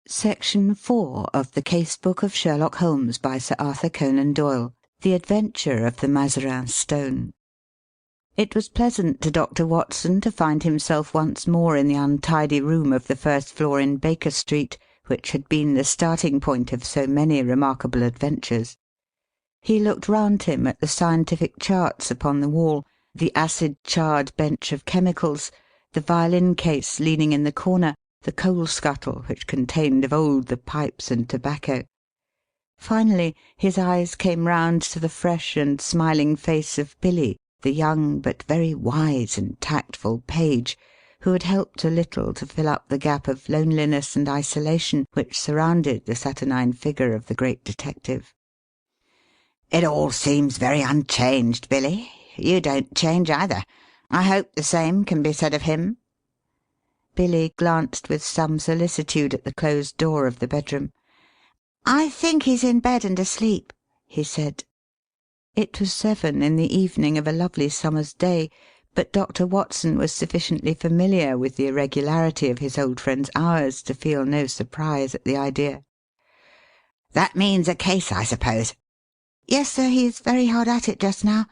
Section 4 of the Casebook of Sherlock Holmes by Sir Arthur Conan Doyle. The Adventure of the Mazarin Stone. It was pleasant to Dr. Watson to find himself once more in the untidy room of the first floor in Baker Street, which had been the starting point of so many remarkable adventures. He looked round him at the scientific charts upon the wall, the acid-charred bench of chemicals, the violin case leaning in the corner, the coal-scuttle which contained of old the pipes and tobacco. Finally his eyes came round to the fresh and smiling face of Billy, the young but very wise and tactful page, who had helped a little to fill up the gap of loneliness and isolation which surrounded the saturnine figure of the great detective. "It all seems very unchanged, Billy. You don't change either. I hope the same can be said of him?" Billy glanced with some solicitude at the closed door of the bedroom. "I think he's in bed and asleep," he said. It was 7 in the evening of a lovely summer's day, but Dr. Watson was sufficiently familiar with the irregularity of his old friend's hours to feel no surprise at the idea. "That means a case, I suppose?" "Yes, sir, he is very hard at it just now.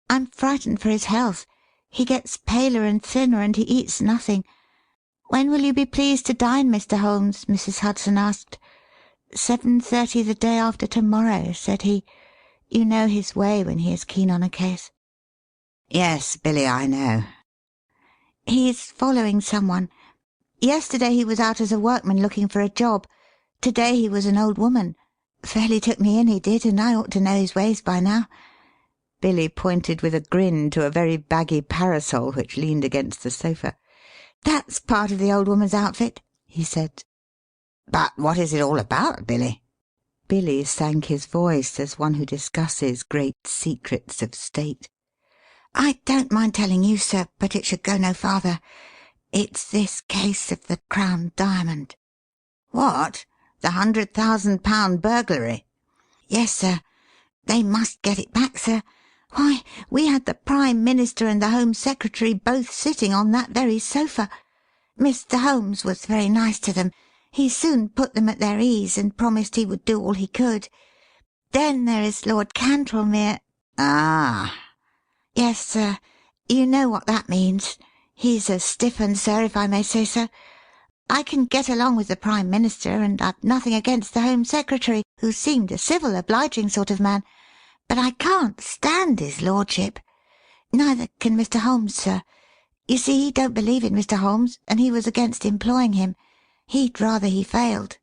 I'm frightened for his health. He gets paler and thinner, and he eats nothing. "When will you be pleased to dine, Mr. Holmes?" Mrs. Hudson asked. "7:30 the day after to-morrow," said he. "You know his way when he is keen on a case." "Yes, Billy, I know." "He's following someone. Yesterday he was out as a workman looking for a job. To-day he was an old woman. Fairly took me in, he did, and I ought to know his ways by now." Billy pointed with a grin to a very baggy parasol which leaned against the sofa. "That's part of the old woman's outfit," he said. "But what is it all about, Billy?" Billy sank his voice as one who discusses great secrets of state. "I don't mind telling you, sir, but it should go no farther. It's this case of the Crown Diamond." "What? The £100,000 burglary?" "Yes, sir. They must get it back, sir. Why, we had the Prime Minister and the Home Secretary both sitting on that very sofa. Mr. Holmes was very nice to them. He soon put them at their ease and promised he would do all he could. Then there is Lord Cantlemere—" "Ah!" "Yes, sir. You know what that means. He's a stiff 'un, sir, if I may say so. I can get along with the Prime Minister, and I've nothing against the Home Secretary, who seemed a civil, obliging sort of man, but I can't stand his lordship. Neither can Mr. Holmes, sir. You see, he don't believe in Mr. Holmes, and he was against employing him. He'd rather he failed."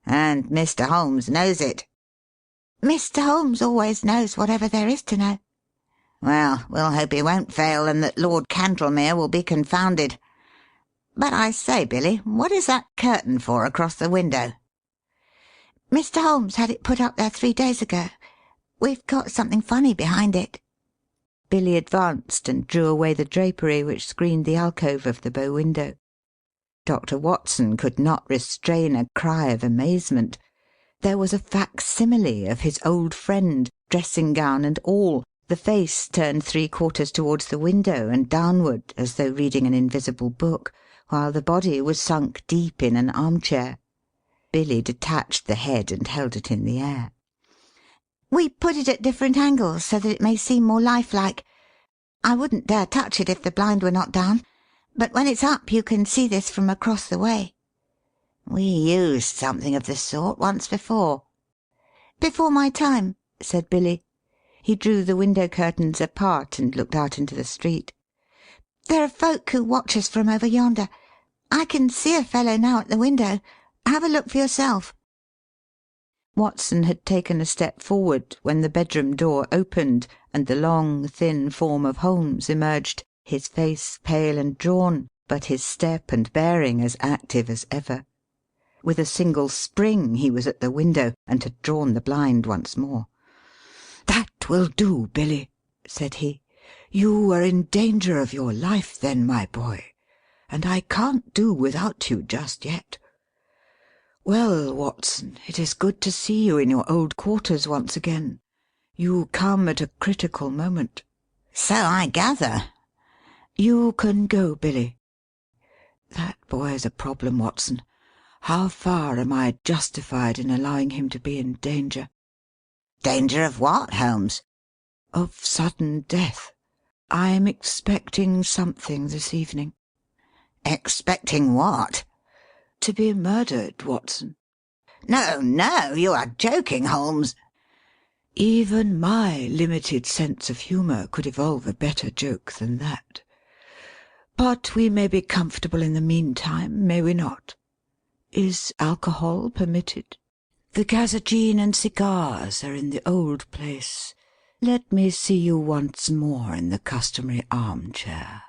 "And Mr. Holmes knows it?" "Mr. Holmes always knows whatever there is to know." "Well, we'll hope he won't fail, and that Lord Cantlemere will be confounded. But I say, Billy, what is that curtain for across the window?" "Mr. Holmes had it put up there 3 days ago. We've got something funny behind it." Billy advanced and drew away the drapery which screened the alcove of the bow window. Dr. Watson could not restrain a cry of amazement. There was a facsimile of his old friend, dressing-gown and all, the face turned 3/4 towards the window and downward as though reading an invisible book, while the body was sunk deep in an armchair. Billy detached the head and held it in the air. "We put it at different angles so that it may seem more lifelike. I wouldn't dare touch it if the blind were not down, but when it's up you can see this from across the way." "We used something of the sort once before." "Before my time," said Billy. He drew the window curtains apart and looked out into the street. "There are folk who watch us from over yonder. I can see a fellow now at the window. Have a look for yourself." Watson had taken a step forward when the bedroom door opened and the long, thin form of Holmes emerged, his face pale and drawn, but his step and bearing as active as ever. With a single spring he was at the window and had drawn the blind once more. "That will do, Billy," said he. "You were in danger of your life then, my boy, and I can't do without you just yet. Well, Watson, it is good to see you in your old quarters once again. You come at a critical moment." "So I gather." "You can go, Billy. That boy is a problem, Watson. How far am I justified in allowing him to be in danger?" "Danger of what, Holmes?" "Of sudden death. I am expecting something this evening." "Expecting what?" "To be murdered, Watson." "No, no, you are joking, Holmes." "Even my limited sense of humour could evolve a better joke than that. But we may be comfortable in the meantime, may we not? Is alcohol permitted? The gazagine and cigars are in the old place. Let me see you once more in the customary armchair.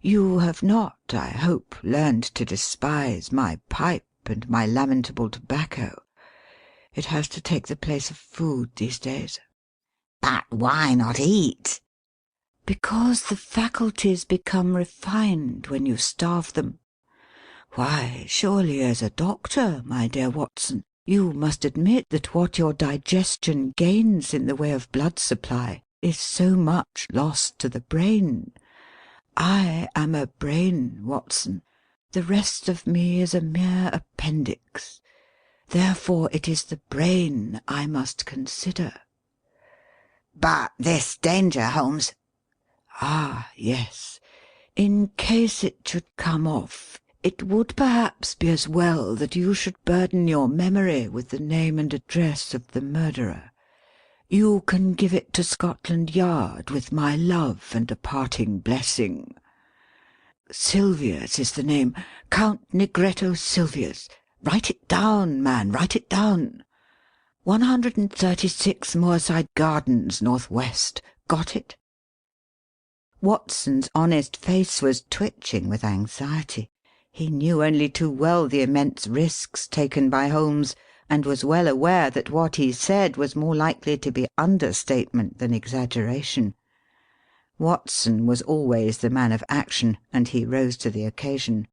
You have not, I hope, learned to despise my pipe and my lamentable tobacco. It has to take the place of food these days." "But why not eat?" "Because the faculties become refined when you starve them. Why, surely as a doctor, my dear Watson, you must admit that what your digestion gains in the way of blood supply is so much lost to the brain. I am a brain, Watson. The rest of me is a mere appendix. Therefore it is the brain I must consider." "But this danger, Holmes." "Ah, yes. In case it should come off, it would perhaps be as well that you should burden your memory with the name and address of the murderer. You can give it to Scotland Yard with my love and a parting blessing. Silvius is the name. Count Negretto Silvius. Write it down, man, write it down. 136 Moorside Gardens, Northwest. Got it?" Watson's honest face was twitching with anxiety. He knew only too well the immense risks taken by Holmes, and was well aware that what he said was more likely to be understatement than exaggeration. Watson was always the man of action, and he rose to the occasion.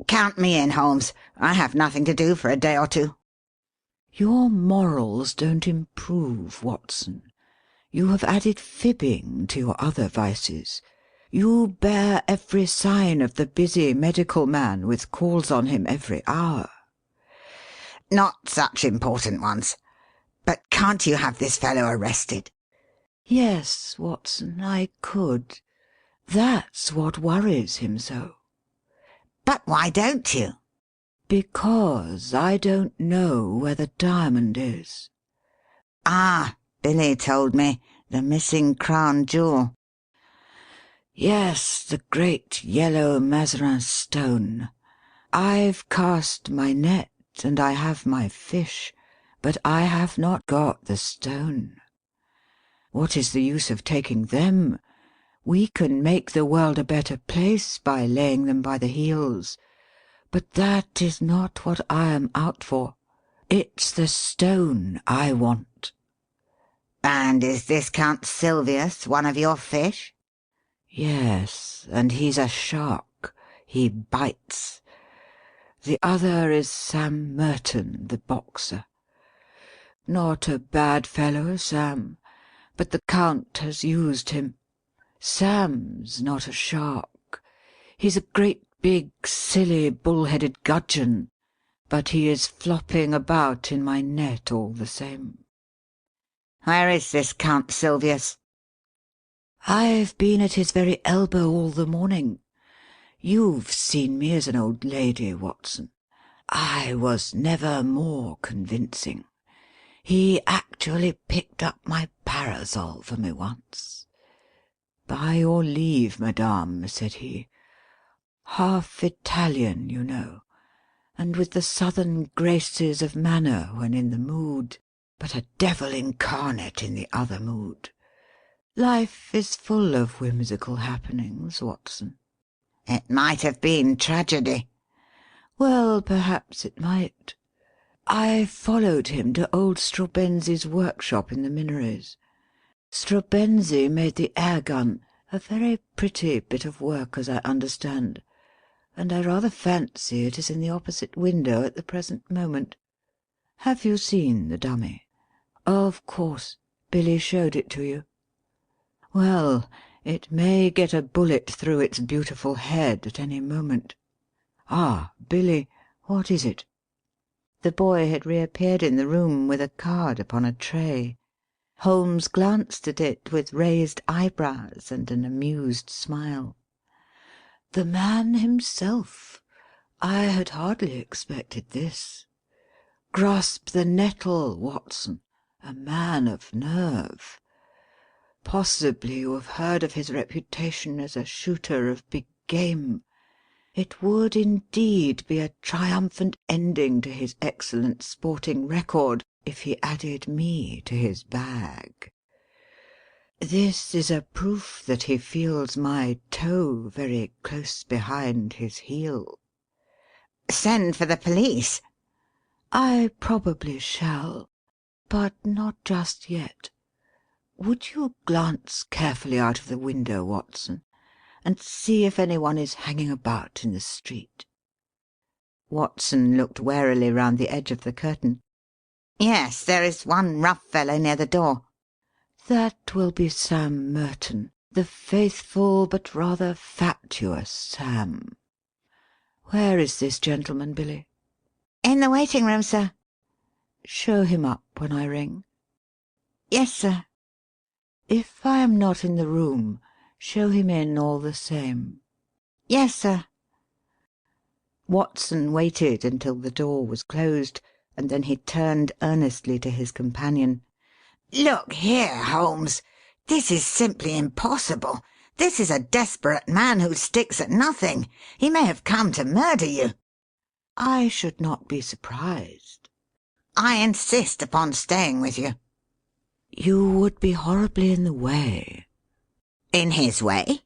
"Count me in, Holmes. I have nothing to do for a day or two." "Your morals don't improve, Watson. You have added fibbing to your other vices. You bear every sign of the busy medical man with calls on him every hour." "Not such important ones. But can't you have this fellow arrested?" "Yes, Watson, I could. That's what worries him so." "But why don't you?" "Because I don't know where the diamond is." "Ah, Billy told me. The missing crown jewel." "Yes, the great yellow Mazarin Stone. I've cast my net, and I have my fish, but I have not got the stone. What is the use of taking them? We can make the world a better place by laying them by the heels. But that is not what I am out for. It's the stone I want." "And is this Count Silvius one of your fish?" "Yes, and he's a shark. He bites. The other is Sam Merton, the boxer. Not a bad fellow, Sam, but the Count has used him. Sam's not a shark. He's a great big, silly, bull-headed gudgeon, but he is flopping about in my net all the same." "Where is this Count Silvius?" "I've been at his very elbow all the morning. You've seen me as an old lady, Watson. I was never more convincing. He actually picked up my parasol for me once. 'By your leave, madame,' said he. 'Half Italian, you know, and with the southern graces of manner when in the mood, but a devil incarnate in the other mood. Life is full of whimsical happenings, Watson.' "It might have been tragedy." "Well, perhaps it might. I followed him to old Strabenzi's workshop in the Minories. Strabenzi made the air-gun, a very pretty bit of work, as I understand, and I rather fancy it is in the opposite window at the present moment. Have you seen the dummy? Of course. Billy showed it to you. Well, it may get a bullet through its beautiful head at any moment. "Ah, Billy, what is it?" The boy had reappeared in the room with a card upon a tray. Holmes glanced at it with raised eyebrows and an amused smile. "The man himself. I had hardly expected this. Grasp the nettle, Watson. A man of nerve. Possibly you have heard of his reputation as a shooter of big game. It would indeed be a triumphant ending to his excellent sporting record if he added me to his bag. This is a proof that he feels my toe very close behind his heel." "Send for the police." "I probably shall, but not just yet. Would you glance carefully out of the window, Watson, and see if anyone is hanging about in the street?" Watson looked warily round the edge of the curtain. "Yes, there is one rough fellow near the door." "That will be Sam Merton, the faithful but rather fatuous Sam. Where is this gentleman, Billy?" "In the waiting room, sir." "Show him up when I ring." "Yes, sir." If I am not in the room, show him in all the same." "Yes, sir." Watson waited until the door was closed, and then he turned earnestly to his companion. "Look here, Holmes. This is simply impossible. This is a desperate man who sticks at nothing. He may have come to murder you." "I should not be surprised." "I insist upon staying with you." "You would be horribly in the way." "In his way?"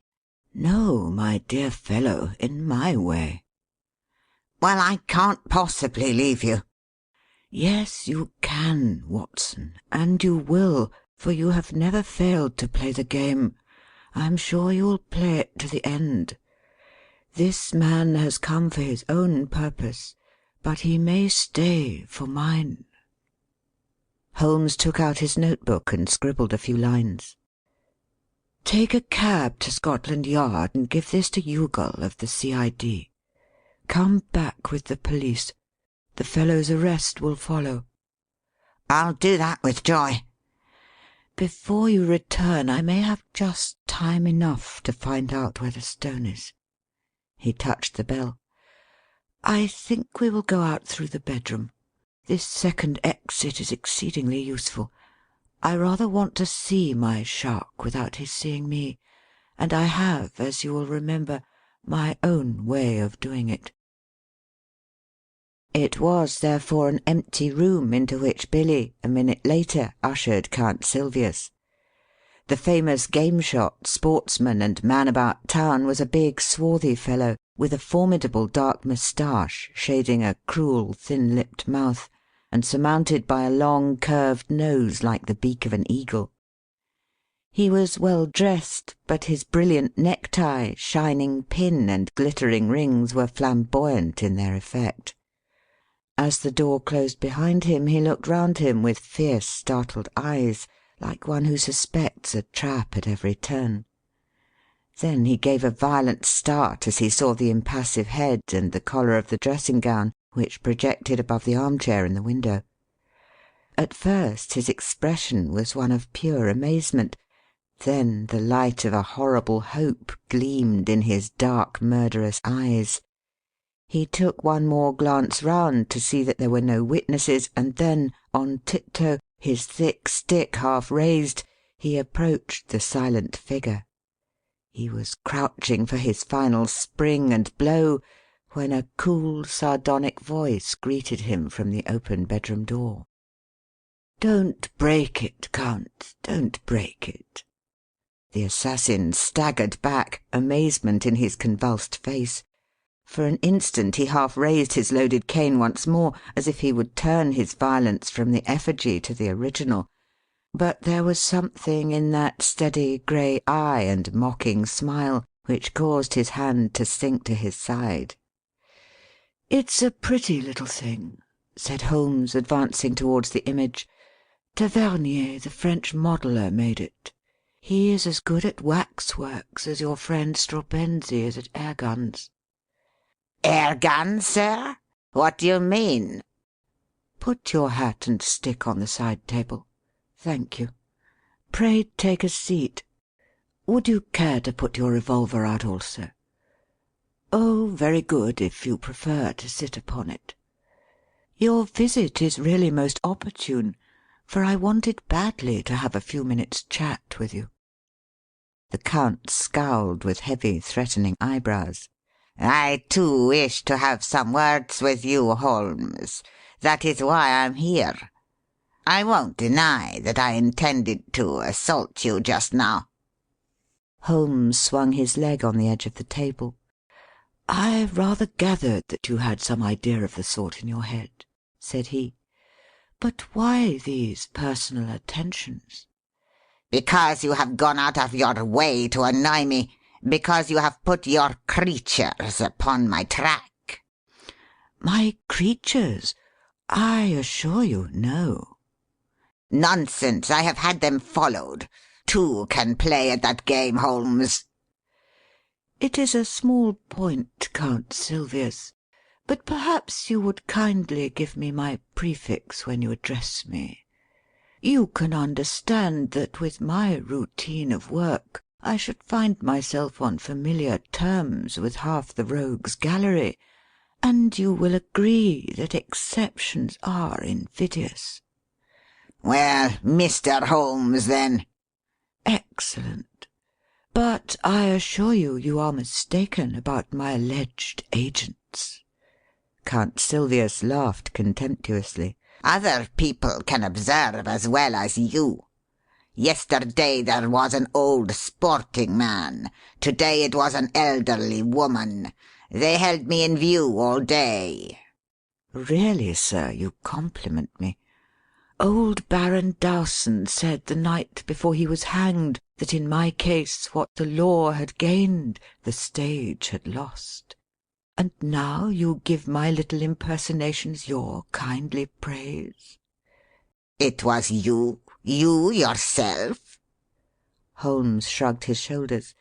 "No, my dear fellow, in my way." "Well, I can't possibly leave you." "Yes, you can, Watson, and you will, for you have never failed to play the game. I am sure you will play it to the end. This man has come for his own purpose, but he may stay for mine." Holmes took out his notebook and scribbled a few lines. "Take a cab to Scotland Yard and give this to Youghal of the C.I.D. Come back with the police. The fellow's arrest will follow." "I'll do that with joy." "Before you return, I may have just time enough to find out where the stone is." He touched the bell. "I think we will go out through the bedroom. This second exit is exceedingly useful. I rather want to see my shark without his seeing me, and I have, as you will remember, my own way of doing it." It was, therefore, an empty room into which Billy, a minute later, ushered Count Sylvius. The famous game shot, sportsman, and man about town was a big, swarthy fellow, with a formidable dark moustache shading a cruel, thin-lipped mouth, and surmounted by a long, curved nose like the beak of an eagle. He was well dressed, but his brilliant necktie, shining pin, and glittering rings were flamboyant in their effect. As the door closed behind him, he looked round him with fierce, startled eyes, like one who suspects a trap at every turn. Then he gave a violent start as he saw the impassive head and the collar of the dressing-gown which projected above the armchair in the window. At first his expression was one of pure amazement. Then the light of a horrible hope gleamed in his dark, murderous eyes. He took one more glance round to see that there were no witnesses, and then, on tiptoe, his thick stick half raised, he approached the silent figure. He was crouching for his final spring and blow when a cool, sardonic voice greeted him from the open bedroom door. "Don't break it, Count, don't break it." The assassin staggered back, amazement in his convulsed face. For an instant he half raised his loaded cane once more, as if he would turn his violence from the effigy to the original. But there was something in that steady grey eye and mocking smile which caused his hand to sink to his side. "It's a pretty little thing," said Holmes, advancing towards the image. "Tavernier, the French modeller, made it. He is as good at waxworks as your friend Straubenzee is at air guns." Air gun, sir? What do you mean?" "Put your hat and stick on the side table. Thank you. Pray take a seat. Would you care to put your revolver out also? Oh, very good, if you prefer to sit upon it. Your visit is really most opportune, for I wanted badly to have a few minutes' chat with you." The Count scowled with heavy, threatening eyebrows. "I, too, wish to have some words with you, Holmes. That is why I'm here. I won't deny that I intended to assault you just now." Holmes swung his leg on the edge of the table. "I rather gathered that you had some idea of the sort in your head," said he. "But why these personal attentions?" "Because you have gone out of your way to annoy me. Because you have put your creatures upon my track." "My creatures? I assure you, no." "Nonsense! I have had them followed. Two can play at that game, Holmes." "It is a small point, Count Silvius, but perhaps you would kindly give me my prefix when you address me. You can understand that with my routine of work I should find myself on familiar terms with half the rogues' gallery, and you will agree that exceptions are invidious." "Well, Mr. Holmes, then." "Excellent. But I assure you you are mistaken about my alleged agents." Count Silvius laughed contemptuously. "Other people can observe as well as you. Yesterday there was an old sporting man. Today it was an elderly woman. They held me in view all day." "Really, sir, you compliment me. Old Baron Dowson said the night before he was hanged that in my case what the law had gained the stage had lost. And now you give my little impersonations your kindly praise." "It was you? You yourself?" Holmes shrugged his shoulders.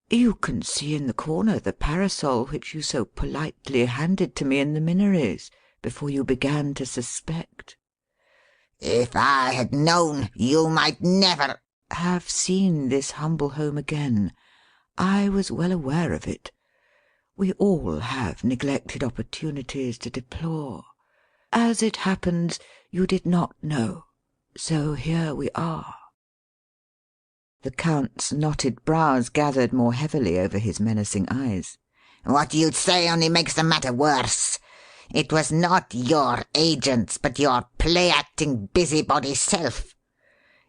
"You can see in the corner the parasol which you so politely handed to me in the Minories before you began to suspect." "If I had known, you might never—" "Have seen this humble home again. I was well aware of it. We all have neglected opportunities to deplore. As it happens, you did not know. So here we are." The Count's knotted brows gathered more heavily over his menacing eyes. "What you say only makes the matter worse. It was not your agents, but your play-acting busybody self.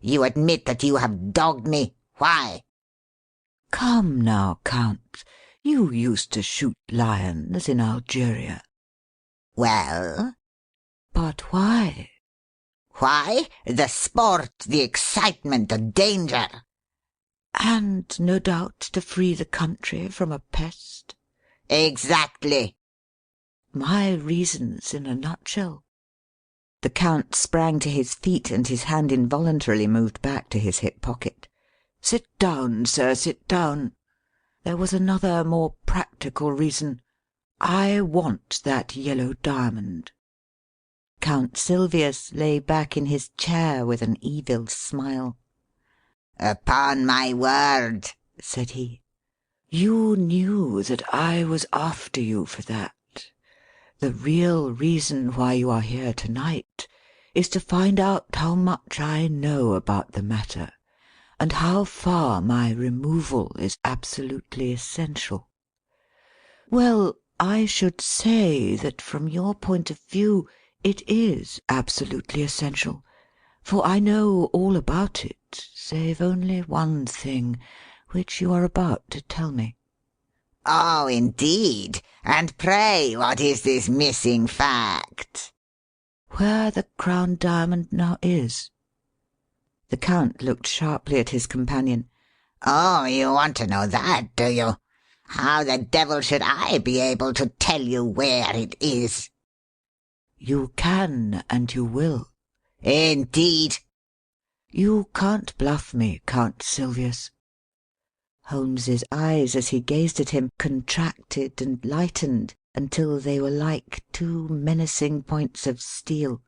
You admit that you have dogged me. Why?" "Come now, Count. You used to shoot lions in Algeria." "Well?" "But why?" "Why? The sport, the excitement, the danger." "And no doubt to free the country from a pest." "Exactly." "My reasons in a nutshell." The Count sprang to his feet, and his hand involuntarily moved back to his hip pocket. "Sit down, sir, sit down. There was another more practical reason. I want that yellow diamond." Count Silvius lay back in his chair with an evil smile. "Upon my word," said he, "you knew that I was after you for that. The real reason why you are here tonight is to find out how much I know about the matter, and how far my removal is absolutely essential. Well, I should say that from your point of view it is absolutely essential, for I know all about it, save only one thing, which you are about to tell me." "Oh, indeed. And pray, what is this missing fact?" "Where the Crown Diamond now is." The Count looked sharply at his companion. "Oh, you want to know that, do you? How the devil should I be able to tell you where it is?" "You can, and you will." "Indeed." "You can't bluff me, Count Silvius." Holmes's eyes, as he gazed at him, contracted and lightened, until they were like two menacing points of steel.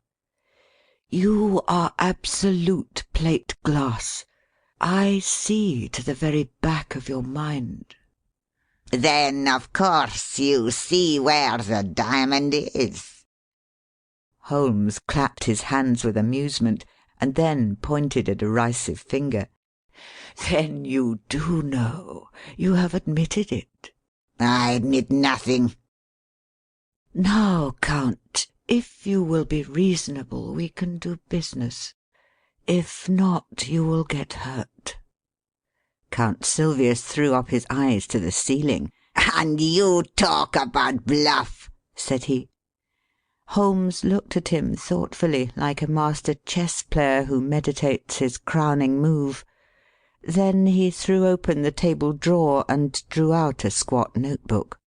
"You are absolute plate glass. I see to the very back of your mind." "Then, of course, you see where the diamond is." Holmes clapped his hands with amusement, and then pointed a derisive finger. "Then you do know. You have admitted it." "I admit nothing." "Now, Count, if you will be reasonable, we can do business. If not, you will get hurt." Count Sylvius threw up his eyes to the ceiling. "And you talk about bluff," said he. Holmes looked at him thoughtfully, like a master chess player who meditates his crowning move. Then he threw open the table drawer and drew out a squat notebook.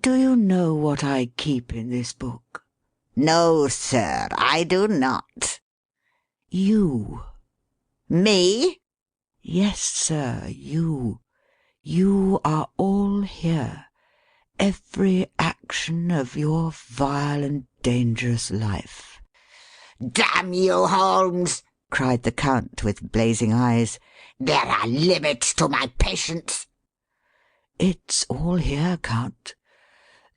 "Do you know what I keep in this book?" "No, sir, I do not." "You." "Me?" "Yes, sir, you. You are all here. Every action of your vile and dangerous life." "Damn you, Holmes!" cried the Count with blazing eyes. "There are limits to my patience." "It's all here, Count.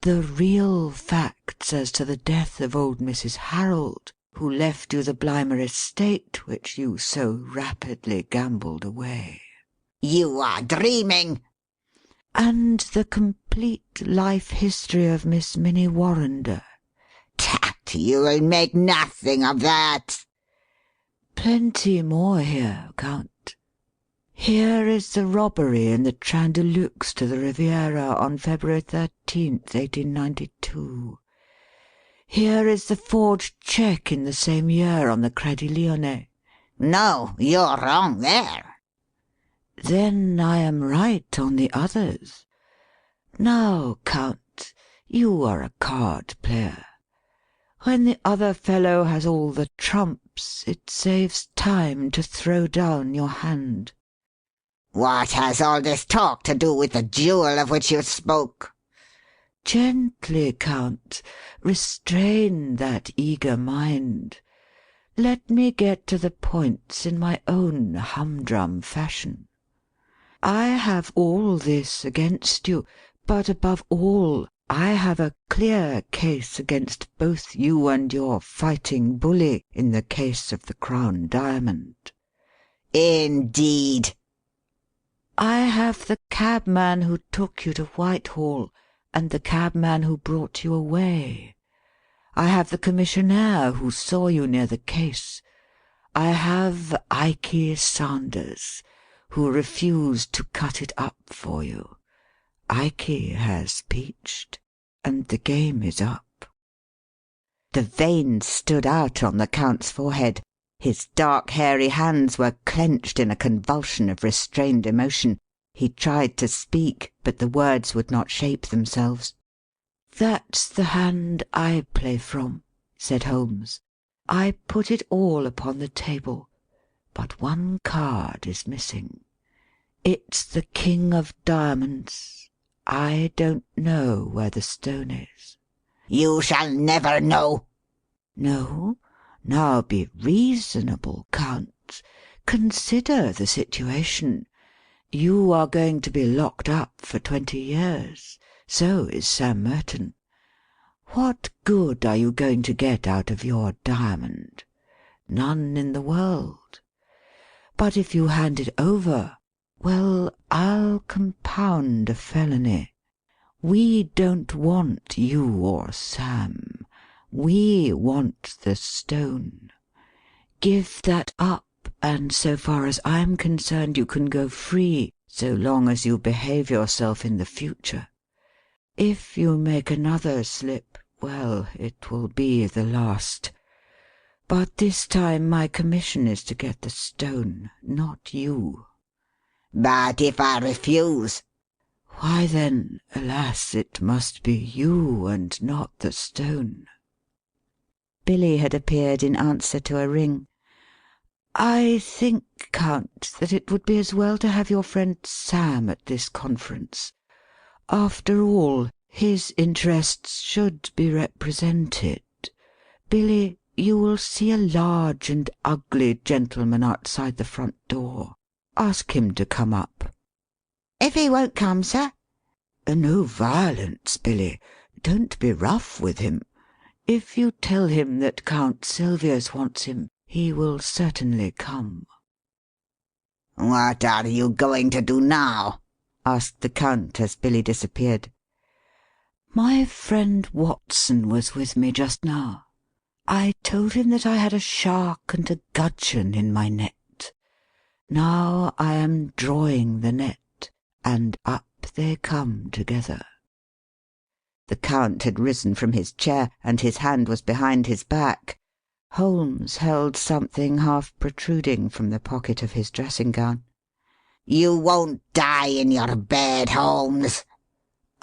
The real facts as to the death of old Mrs. Harold, who left you the Blymer estate which you so rapidly gambled away." "You are dreaming." "And the complete life history of Miss Minnie Warrender." "Tut, you will make nothing of that." "Plenty more here, Count. Here is the robbery in the Train de Luxe to the Riviera on February 13th, 1892. Here is the forged cheque in the same year on the Crédit Lyonnais." "No, you're wrong there." "Then I am right on the others. Now, Count, you are a card player. When the other fellow has all the trumps, it saves time to throw down your hand." "What has all this talk to do with the jewel of which you spoke?" "Gently, Count. Restrain that eager mind. Let me get to the points in my own humdrum fashion. I have all this against you, but above all, I have a clear case against both you and your fighting bully in the case of the Crown Diamond." "Indeed." "I have the cabman who took you to Whitehall, and the cabman who brought you away. I have the commissionaire who saw you near the case. I have Ikey Sanders, who refused to cut it up for you. Ikey has peached, and the game is up." The veins stood out on the Count's forehead. His dark, hairy hands were clenched in a convulsion of restrained emotion. He tried to speak, but the words would not shape themselves. "That's the hand I play from," said Holmes. "I put it all upon the table, but one card is missing. It's the King of Diamonds. I don't know where the stone is." "You shall never know." "No? Now be reasonable, Count. Consider the situation. You are going to be locked up for 20 years. So is Sam Merton. What good are you going to get out of your diamond? None in the world. But if you hand it over, well, I'll compound a felony. We don't want you or Sam. We want the stone. Give that up, and so far as I'm concerned, you can go free so long as you behave yourself in the future. If you make another slip, well, it will be the last. But this time my commission is to get the stone, not you." "But if I refuse?" "Why then, alas, it must be you and not the stone." Billy had appeared in answer to a ring. "I think, Count, that it would be as well to have your friend Sam at this conference. After all, His interests should be represented. Billy, you will see a large and ugly gentleman outside the front door. Ask him to come up." "If he won't come, sir?" "No violence, Billy. Don't be rough with him. If you tell him that Count Silvius wants him, he will certainly come." "What are you going to do now?" asked the Count as Billy disappeared. "My friend Watson was with me just now. I told him that I had a shark and a gudgeon in my net. Now I am drawing the net, and up they come together." The Count had risen from his chair, and his hand was behind his back. Holmes held something half protruding from the pocket of his dressing-gown. "You won't die in your bed, Holmes."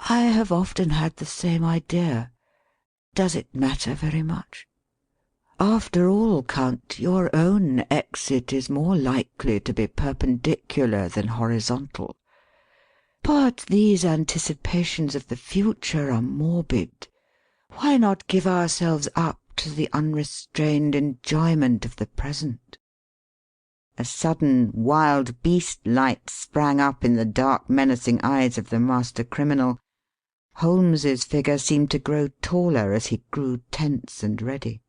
"I have often had the same idea. Does it matter very much? After all, Count, your own exit is more likely to be perpendicular than horizontal. But these anticipations of the future are morbid. Why not give ourselves up to the unrestrained enjoyment of the present?" A sudden wild beast light sprang up in the dark menacing eyes of the master criminal. Holmes's figure seemed to grow taller as he grew tense and ready.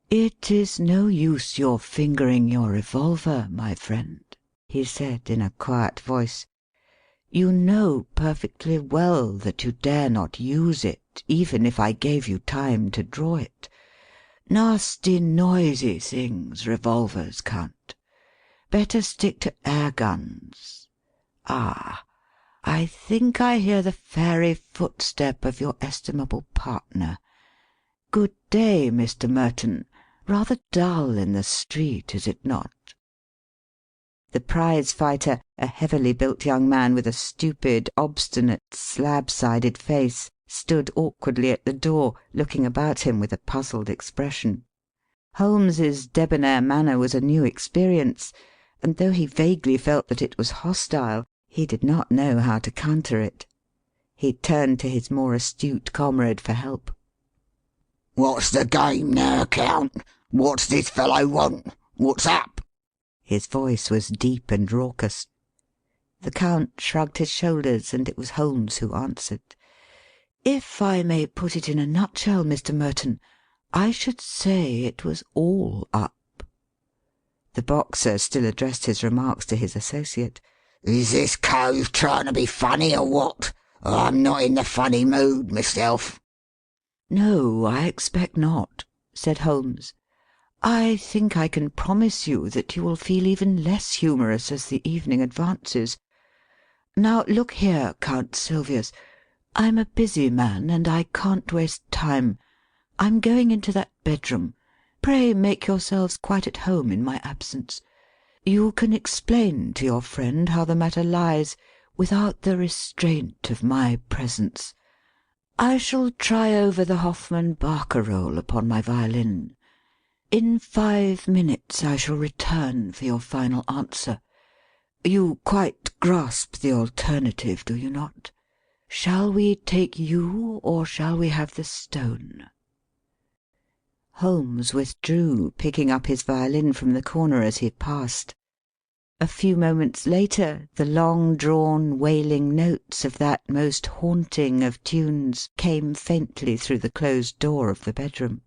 "It is no use your fingering your revolver, my friend," he said in a quiet voice. "You know perfectly well that you dare not use it, even if I gave you time to draw it. Nasty, noisy things, revolvers, Count. Better stick to air guns. Ah, I think I hear the fairy footstep of your estimable partner. Good day, Mr. Merton. Rather dull in the street, is it not?" The prize-fighter, a heavily built young man with a stupid, obstinate, slab-sided face, stood awkwardly at the door, looking about him with a puzzled expression. Holmes's debonair manner was a new experience, and though he vaguely felt that it was hostile, he did not know how to counter it. He turned to his more astute comrade for help. "What's the game now, Count? What's this fellow want? What's up?" His voice was deep and raucous. The Count shrugged his shoulders, and it was Holmes who answered. "If I may put it in a nutshell, Mr. Merton, I should say it was all up." The Boxer still addressed his remarks to his associate. "Is this cove trying to be funny or what? I'm not in the funny mood myself." "No, I expect not," said Holmes. "I think I can promise you that you will feel even less humorous as the evening advances. Now look here, Count Silvius. I'm a busy man, and I can't waste time. I'm going into that bedroom. Pray make yourselves quite at home in my absence. You can explain to your friend how the matter lies without the restraint of my presence. I shall try over the Hoffmann barcarolle upon my violin. In 5 minutes I shall return for your final answer. You quite grasp the alternative, do you not? Shall we take you, or shall we have the stone?" Holmes withdrew, picking up his violin from the corner as he passed. A few moments later the long-drawn, wailing notes of that most haunting of tunes came faintly through the closed door of the bedroom.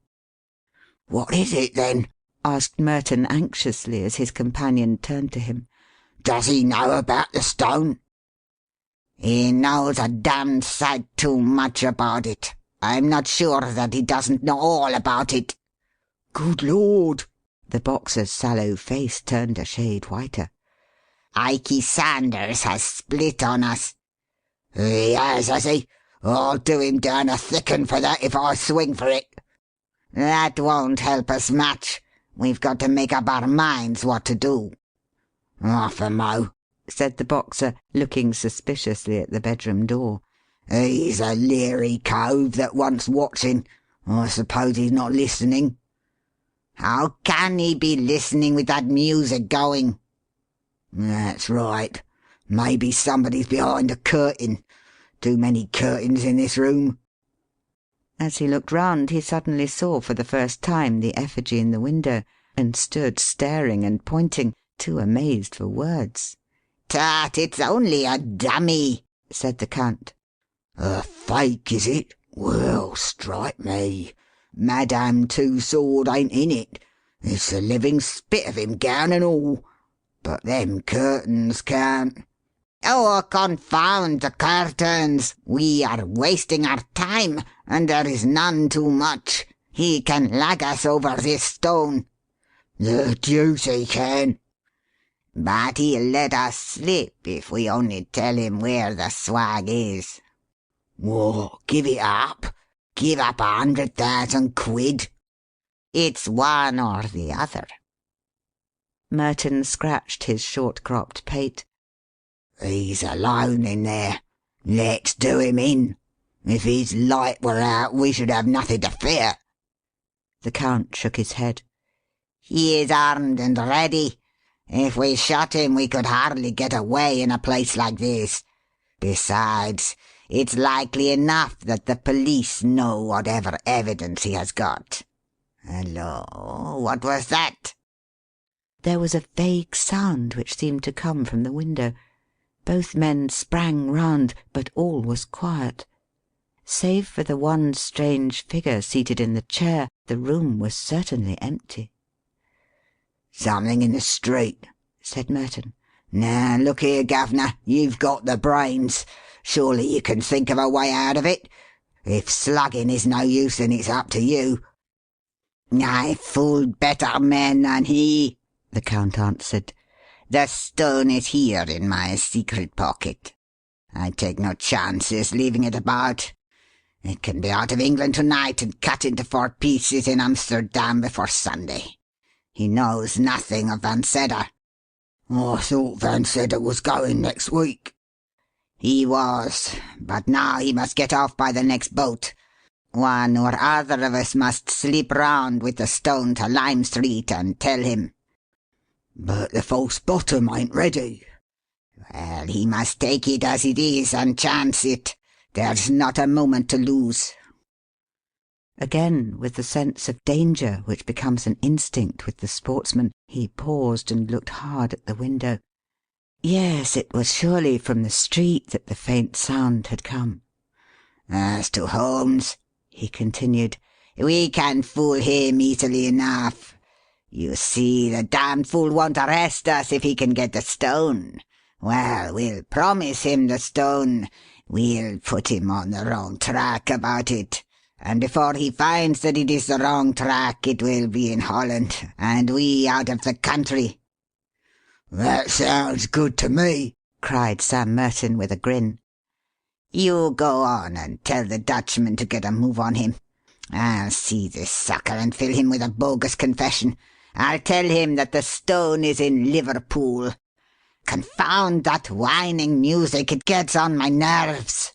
"What is it, then?" asked Merton anxiously as his companion turned to him. "Does he know about the stone?" "He knows a damned sight too much about it. I'm not sure that he doesn't know all about it." "Good Lord!" The Boxer's sallow face turned a shade whiter. "Ikey Sanders has split on us." "He has he? I'll do him down a thick 'un for that if I swing for it." "That won't help us much. We've got to make up our minds what to do." "Half a mo'," said the Boxer, looking suspiciously at the bedroom door. "He's a leery cove that wants watching. I suppose he's not listening." "How can he be listening with that music going?" "That's right. Maybe somebody's behind the curtain. Too many curtains in this room." As he looked round, he suddenly saw for the first time the effigy in the window, and stood staring and pointing, too amazed for words. "Tut, it's only a dummy," said the Count. "A fake, is it? Well, strike me. Madame Two-Sword ain't in it. It's the living spit of him, gown and all. But them curtains, Count—" "Oh, confound the curtains! We are wasting our time, and there is none too much. He can lag us over this stone." "The deuce he can!" "But he'll let us slip if we only tell him where the swag is." "What, give it up? Give up 100,000 quid?" "It's one or the other." Merton scratched his short-cropped pate. "He's alone in there. Let's do him in. If his light were out, we should have nothing to fear." The Count shook his head. "He is armed and ready. If we shot him, we could hardly get away in a place like this. Besides, it's likely enough that the police know whatever evidence he has got. Hello, what was that?" There was a vague sound which seemed to come from the window. Both men sprang round, but all was quiet. Save for the one strange figure seated in the chair, the room was certainly empty. "Something in the street," said Merton. "Now, look here, Governor, you've got the brains. Surely you can think of a way out of it. If slugging is no use, then it's up to you." "I've fooled better men than he," the Count answered. "The stone is here in my secret pocket. I take no chances leaving it about. It can be out of England to-night and cut into 4 pieces in Amsterdam before Sunday. He knows nothing of Van Sedder." "I thought Van Sedder was going next week." "He was, but now he must get off by the next boat. One or other of us must slip round with the stone to Lime Street and tell him." "But the false bottom ain't ready." "Well, he must take it as it is and chance it. There's not a moment to lose." Again, with the sense of danger which becomes an instinct with the sportsman, he paused and looked hard at the window. Yes, it was surely from the street that the faint sound had come. "As to Holmes," he continued, "we can fool him easily enough. You see, the damned fool won't arrest us if he can get the stone. Well, we'll promise him the stone. We'll put him on the wrong track about it. And before he finds that it is the wrong track, it will be in Holland, and we out of the country." "That sounds good to me," cried Sam Merton with a grin. "You go on and tell the Dutchman to get a move on him. I'll see this sucker and fill him with a bogus confession. I'll tell him that the stone is in Liverpool. Confound that whining music, it gets on my nerves.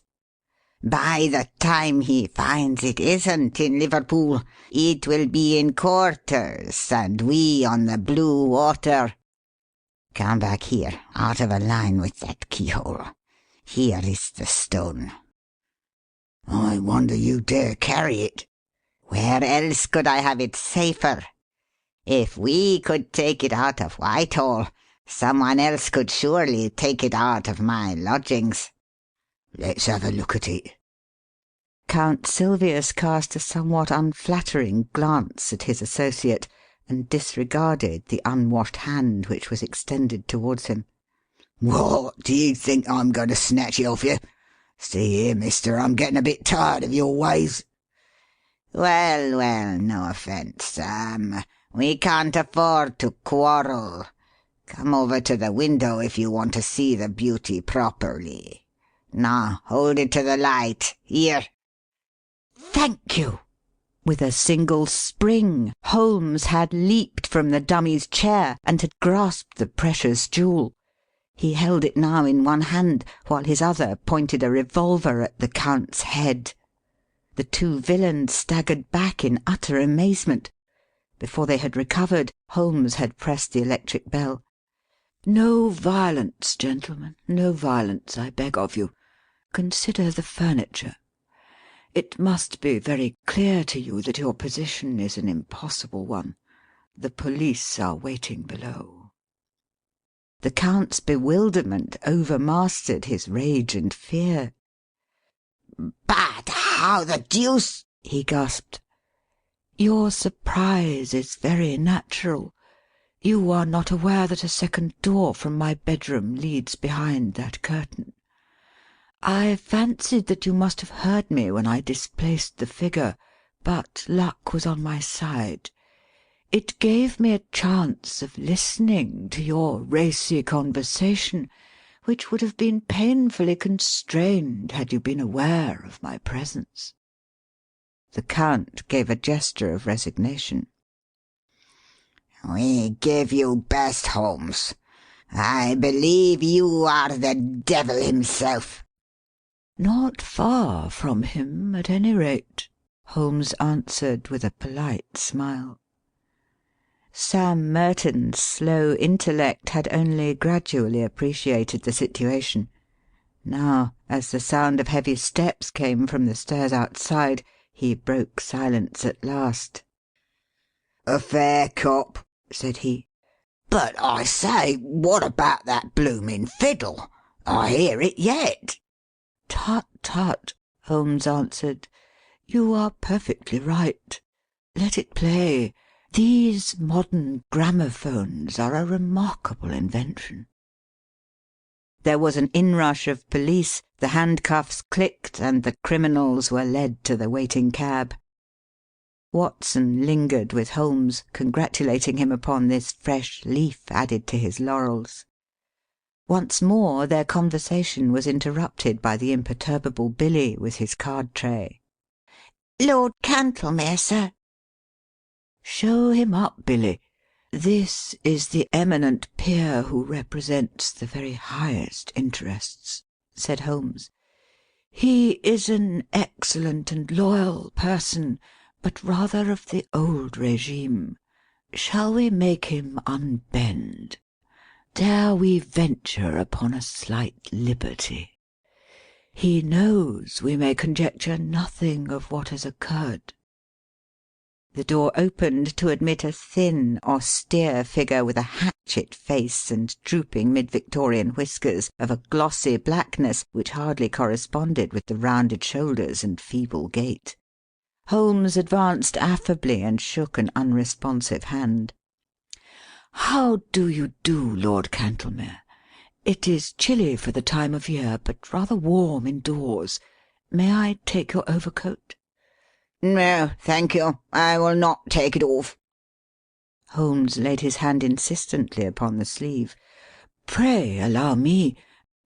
By the time he finds it isn't in Liverpool, it will be in quarters, and we on the blue water. Come back here, out of a line with that keyhole. Here is the stone." "I wonder you dare carry it." "Where else could I have it safer? If we could take it out of Whitehall, someone else could surely take it out of my lodgings." "Let's have a look at it." Count Silvius cast a somewhat unflattering glance at his associate, and disregarded the unwashed hand which was extended towards him. "What, do you think I'm going to snatch it off you? See here, mister, I'm getting a bit tired of your ways." "Well, well, no offence, Sam. We can't afford to quarrel. Come over to the window if you want to see the beauty properly. Now, hold it to the light. Here." "Thank you." With a single spring, Holmes had leaped from the dummy's chair and had grasped the precious jewel. He held it now in one hand, while his other pointed a revolver at the Count's head. The two villains staggered back in utter amazement. Before they had recovered, Holmes had pressed the electric bell. "No violence, gentlemen, no violence, I beg of you. consider the furniture. It must be very clear to you that your position is an impossible one. The police are waiting below." The Count's bewilderment overmastered his rage and fear. "But how the deuce—" he gasped. "Your surprise is very natural. You are not aware that a second door from my bedroom leads behind that curtain. I fancied that you must have heard me when I displaced the figure, but luck was on my side. It gave me a chance of listening to your racy conversation, which would have been painfully constrained had you been aware of my presence." The Count gave a gesture of resignation. "We give you best, Holmes. I believe you are the devil himself." "Not far from him, at any rate," Holmes answered with a polite smile. Sam Merton's slow intellect had only gradually appreciated the situation. Now, as the sound of heavy steps came from the stairs outside, he broke silence at last. "A fair cop," said he. "But I say, what about that bloomin' fiddle? I hear it yet." "Tut, tut," Holmes answered. "You are perfectly right. Let it play. These modern gramophones are a remarkable invention." There was an inrush of police, the handcuffs clicked, and the criminals were led to the waiting cab. Watson lingered with Holmes, congratulating him upon this fresh leaf added to his laurels. Once more their conversation was interrupted by the imperturbable Billy with his card-tray. "Lord Cantlemere, sir." "Show him up, Billy. This is the eminent peer who represents the very highest interests," said Holmes. "He is an excellent and loyal person, but rather of the old regime. Shall we make him unbend? Dare we venture upon a slight liberty? He knows we may conjecture nothing of what has occurred." The door opened to admit a thin, austere figure with a hatchet face and drooping mid-Victorian whiskers of a glossy blackness which hardly corresponded with the rounded shoulders and feeble gait. Holmes advanced affably and shook an unresponsive hand. "How do you do, Lord Cantlemere? It is chilly for the time of year, but rather warm indoors. May I take your overcoat?" "No, thank you. I will not take it off." Holmes laid his hand insistently upon the sleeve. "Pray allow me.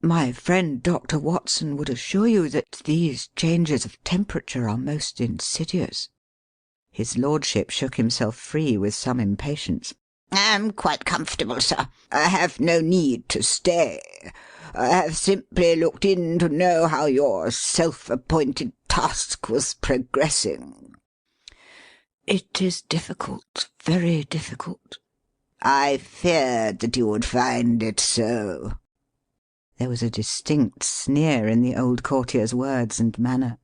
My friend Dr. Watson would assure you that these changes of temperature are most insidious." His lordship shook himself free with some impatience. "I'm quite comfortable, sir. I have no need to stay. I have simply looked in to know how your self-appointed task was progressing." "It is difficult, very difficult." "I feared that you would find it so." There was a distinct sneer in the old courtier's words and manner.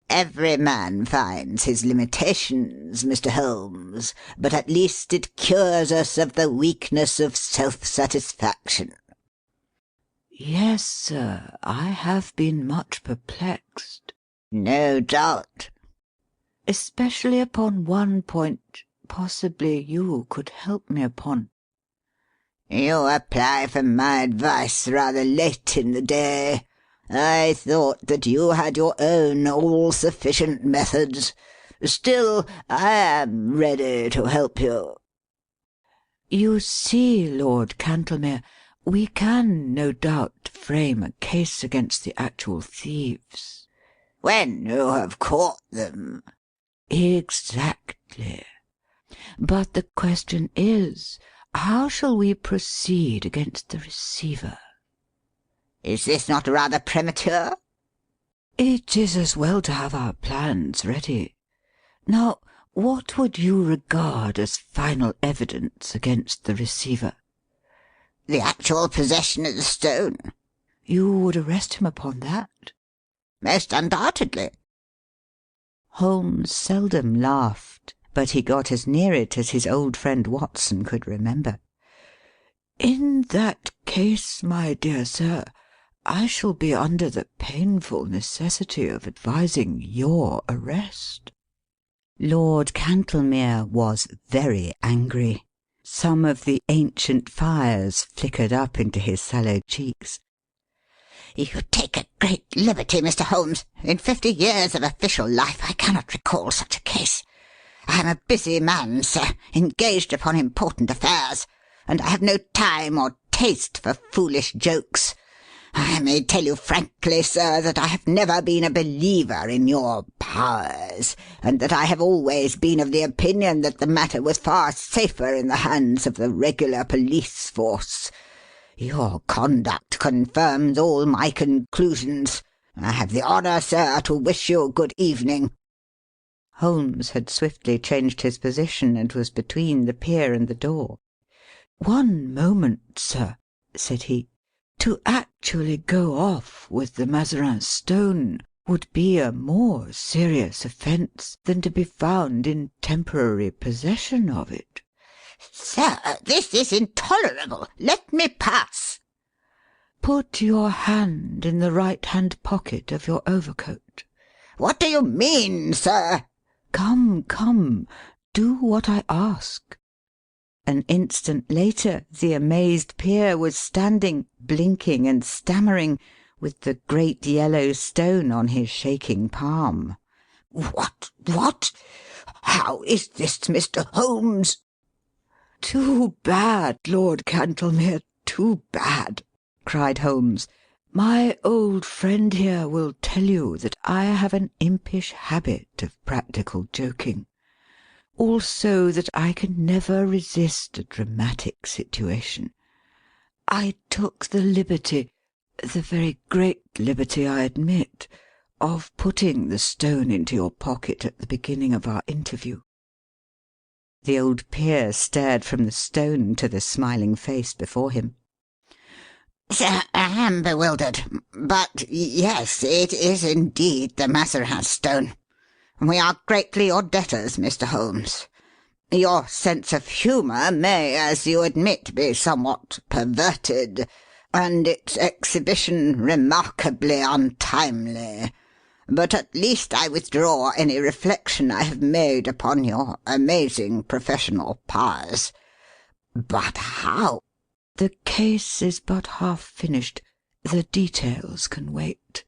"Every man finds his limitations, Mr. Holmes, but at least it cures us of the weakness of self-satisfaction." "Yes, sir, I have been much perplexed." "No doubt." "Especially upon one point possibly you could help me upon." "You apply for my advice rather late in the day. I thought that you had your own all-sufficient methods. Still, I am ready to help you." "You see, Lord Cantlemere, we can, no doubt, frame a case against the actual thieves." "When you have caught them." "Exactly. But the question is, how shall we proceed against the receiver?" "Is this not rather premature?" "It is as well to have our plans ready. Now, what would you regard as final evidence against the receiver?" "The actual possession of the stone." You would arrest him upon that?" "Most undoubtedly." Holmes seldom laughed, but he got as near it as his old friend Watson could remember. "In that case, my dear sir, I shall be under the painful necessity of advising your arrest." Lord Cantlemere was very angry. Some of the ancient fires flickered up into his sallow cheeks. "You take a great liberty, Mr. Holmes. In 50 years of official life I cannot recall such a case. I am a busy man, sir, engaged upon important affairs, and I have no time or taste for foolish jokes. I may tell you frankly, sir, that I have never been a believer in your powers, and that I have always been of the opinion that the matter was far safer in the hands of the regular police force. Your conduct confirms all my conclusions. I have the honour, sir, to wish you good evening." Holmes had swiftly changed his position and was between the peer and the door. "One moment, sir," said he. "To actually go off with the Mazarin Stone would be a more serious offence than to be found in temporary possession of it." "Sir, this is intolerable. Let me pass." "Put your hand in the right-hand pocket of your overcoat." "What do you mean, sir?" "Come, come. Do what I ask." An instant later the amazed peer was standing, blinking and stammering, with the great yellow stone on his shaking palm. What? How is this, Mr. Holmes?" "Too bad, Lord Cantlemere, too bad," cried Holmes. "My old friend here will tell you that I have an impish habit of practical joking. Also that I can never resist a dramatic situation. I took the liberty, the very great liberty, I admit, of putting the stone into your pocket at the beginning of our interview." The old peer stared from the stone to the smiling face before him. "Sir, I am bewildered. But yes, it is indeed the Mazarin Stone. We are greatly your debtors, Mr. Holmes. Your sense of humour may, as you admit, be somewhat perverted, and its exhibition remarkably untimely. But at least I withdraw any reflection I have made upon your amazing professional powers. But how—" "The case is but half finished. The details can wait.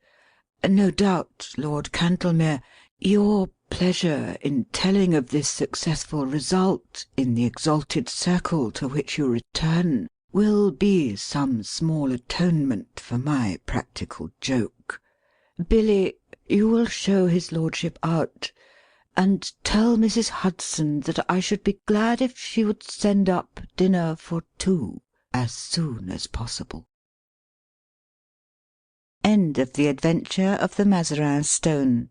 No doubt, Lord Cantlemere, your pleasure in telling of this successful result in the exalted circle to which you return will be some small atonement for my practical joke. Billy, you will show his lordship out, and tell Mrs. Hudson that I should be glad if she would send up dinner for 2 as soon as possible." End of The Adventure of the Mazarin Stone,